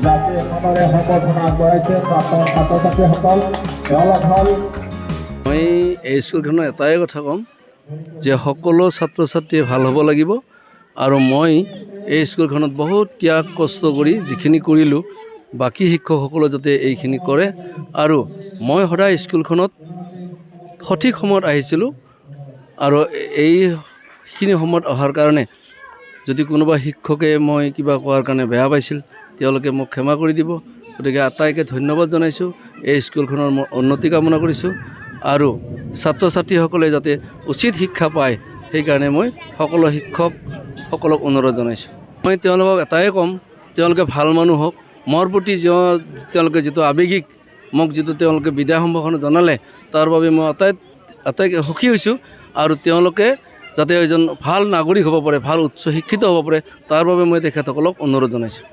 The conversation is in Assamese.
জাতি এখনৰে সম্বৰ্ধনা আগবঢ়াইছে প্ৰাক্তন ছাত্ৰ ছাত্ৰীসকল তেওঁলোক হ'ল মই এই স্কুলখনৰ এটাই কথা ক'ম যে সকলো ছাত্ৰ ছাত্ৰী ভাল হ'ব লাগিব আৰু মই এই স্কুলখনত বহুত ত্যাগ কষ্ট কৰি যিখিনি কৰিলোঁ বাকী শিক্ষকসকলে যাতে এইখিনি কৰে আৰু মই সদায় স্কুলখনত সঠিক সময়ত আহিছিলোঁ আৰু এইখিনি সময়ত অহাৰ কাৰণে যদি কোনোবা শিক্ষকে মই কিবা কোৱাৰ কাৰণে বেয়া পাইছিল তেওঁলোকে মোক ক্ষমা কৰি দিব। গতিকে আটাইকে ধন্যবাদ জনাইছোঁ। এই স্কুলখনৰ মই উন্নতি কামনা কৰিছোঁ আৰু ছাত্ৰ ছাত্ৰীসকলে যাতে উচিত শিক্ষা পায় সেইকাৰণে মই সকলো শিক্ষকসকলক অনুৰোধ জনাইছোঁ। মই তেওঁলোকক এটাই ক'ম, তেওঁলোকে ভাল মানুহ হওক। মোৰ প্ৰতি তেওঁলোকে যিটো আৱেগিক মোক যিটো তেওঁলোকে বিদায় সম্ভাষণ জনালে তাৰ বাবে মই আটাইকে সুখী হৈছোঁ আৰু তেওঁলোকে যাতে এজন ভাল নাগৰিক হ'ব পাৰে, ভাল উচ্চ শিক্ষিত হ'ব পাৰে তাৰ বাবে মই তেখেতসকলক অনুৰোধ জনাইছোঁ।